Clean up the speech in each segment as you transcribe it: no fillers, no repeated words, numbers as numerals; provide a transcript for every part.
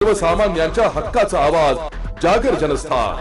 सर्वसामान्यांच्या हक्काचा आवाज जागर जनस्थान।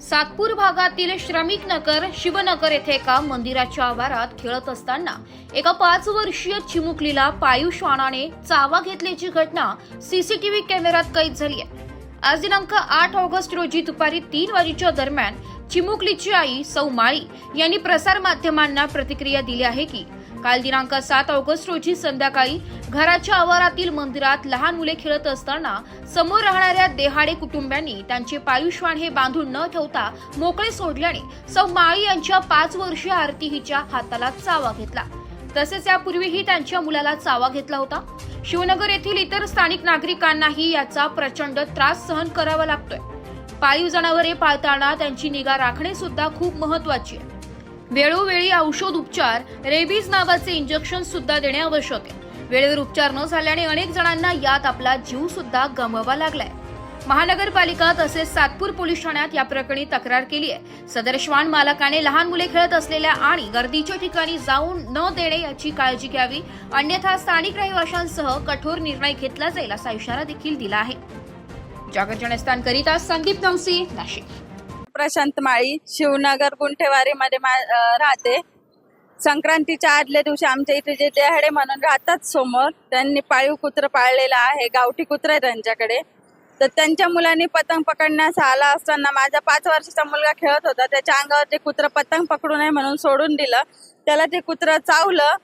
सातपूर भागातील श्रमिक नगर शिवनगर येथे एका मंदिराच्या आवारात खेळत असताना एका 5 वर्षीय चिमुकलीला पाळीव श्वानाने चावा घेतल्याची घटना सीसीटीव्ही कॅमेऱ्यात कैद झाली आहे। आज दिनांक 8 ऑगस्ट रोजी दुपारी 3 वाजेच्या दरम्यान चिमुकलीची आई सौ माळी यांनी प्रसार माध्यमांना प्रतिक्रिया दिली आहे की काल दिनांक 7 ऑगस्ट रोजी संध्याकाळी घराच्या आवारातील मंदिरात लहान मुले खेळत असताना समोर राहणाऱ्या देहाडे कुटुंबियांनी त्यांचे पाळीव श्वान हे बांधून न ठेवता मोकळे सोडल्याने सौ माळी यांच्या 5 वर्षीय आरती हिच्या हाताला चावा घेतला। तसेच यापूर्वीही त्यांच्या मुलाला चावा घेतला होता। शिवनगर येथील इतर स्थानिक नागरिकांनाही याचा प्रचंड त्रास सहन करावा लागतोय। पाळीव जनावरे पाळताना त्यांची निगा राखणे सुद्धा खूप महत्त्वाचे आहे। वेळोवेळी औषध उपचार, रेबीज नावाचे इंजेक्शन सुद्धा देणे आवश्यक आहे। वेळेवर उपचार न झाल्याने अनेक जणांना यात आपला जीव सुद्धा गमवावा लागलाय। महानगरपालिका तसेच सातपूर पोलीस ठाण्यात या प्रकरणी तक्रार केली आहे। सदर श्वान मालकाने लहान मुले खेळत असलेल्या आणि गर्दीच्या ठिकाणी जाऊन न देणे याची काळजी घ्यावी, अन्यथा स्थानिक रहिवाशांसह कठोर निर्णय घेतला जाईल असा इशारा देखील दिला आहे। जागर जनस्थान करिता संदीप नवसी, नाशिक। प्रशांत माळी, शिवनगर गुंठेवारीमध्ये राहते। संक्रांतीच्या आदल्या दिवशी आमच्या इथे जे देहाडे म्हणून राहतात समोर, त्यांनी पाळीव कुत्र पाळलेलं आहे, गावठी कुत्र आहे त्यांच्याकडे। तर त्यांच्या मुलांनी पतंग पकडण्यास आला असताना माझा 5 वर्षाचा मुलगा खेळत होता, त्याच्या अंगावर ते कुत्र पतंग पकडू नये म्हणून सोडून दिलं। त्याला ते कुत्र चावलं,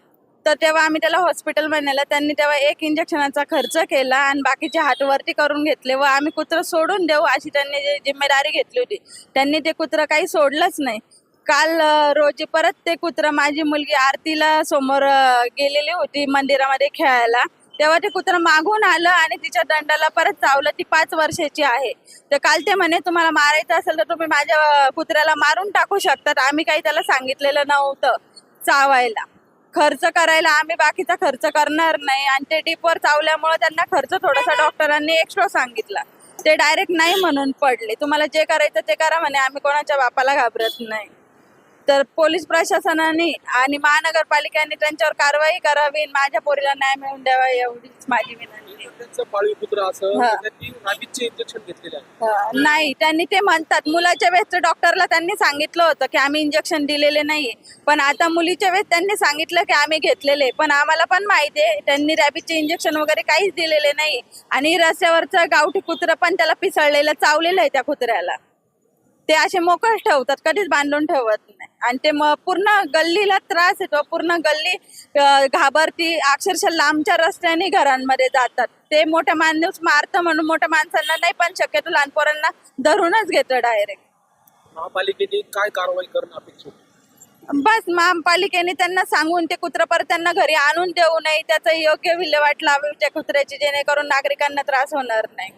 तर तेव्हा आम्ही त्याला हॉस्पिटलमध्ये नेलं। त्यांनी तेव्हा 1 इंजेक्शनाचा खर्च केला आणि बाकीचे हात वरती करून घेतले व आम्ही कुत्र सोडून देऊ अशी त्यांनी जिम्मेदारी घेतली होती। त्यांनी ते कुत्र काही सोडलंच नाही। काल रोजी परत ते कुत्र, माझी मुलगी आरतीला समोर गेलेली होती मंदिरामध्ये खेळायला, तेव्हा ते कुत्र मागून आलं आणि तिच्या दंडाला परत चावलं। ती 5 वर्षाची आहे। तर काल ते म्हणे तुम्हाला मारायचं असेल तर तुम्ही माझ्या कुत्र्याला मारून टाकू शकतात, आम्ही काही त्याला सांगितलेलं नव्हतं चावायला। खर्च करायला आम्ही बाकीचा खर्च करणार नाही आणि ते डीपवर चावल्यामुळे त्यांना खर्च थोडासा डॉक्टरांनी एक्स्ट्रा सांगितला। ते डायरेक्ट नाही म्हणून पडले, तुम्हाला जे करायचं ते करा म्हणे, आम्ही कोणाच्या बापाला घाबरत नाही। तर पोलीस प्रशासनाने आणि महानगरपालिकेने त्यांच्यावर कारवाई करावी, माझ्या पोरीला न्याय मिळवून द्यावा एवढीच माझी विनंती। नाही, त्यांनी ते म्हणतात मुलाच्या वेळेस डॉक्टरला त्यांनी सांगितलं होतं की आम्ही इंजेक्शन दिलेले नाहीये, पण आता मुलीच्या वेळेस त्यांनी सांगितलं की आम्ही घेतलेले, पण आम्हाला पण माहिती आहे त्यांनी रॅबीजचे इंजेक्शन वगैरे काहीच दिलेले नाही। आणि रस्त्यावरचं गावठी कुत्र पण त्याला पिसळलेलं चावलेलं आहे त्या कुत्र्याला। ते असे मोकळच ठेवतात, कधीच बांधून ठेवत नाही आणि ते पूर्ण गल्लीला त्रास येतो, पूर्ण गल्ली घाबरती, अक्षरशः लांबच्या रस्त्याने घरांमध्ये जातात। ते मोठ्या माणूस मारतं म्हणून मोठ्या माणसांना नाही, पण शक्यतो लहान पोरांना धरूनच घेतं डायरेक्ट। महापालिकेने काय कारवाई करणं अपेक्षित? बस महापालिकेने त्यांना सांगून ते कुत्र परत त्यांना घरी आणून देऊ नये, त्याचं योग्य विल्हेवाट लावावी त्या कुत्र्याची, जेणेकरून नागरिकांना त्रास होणार नाही।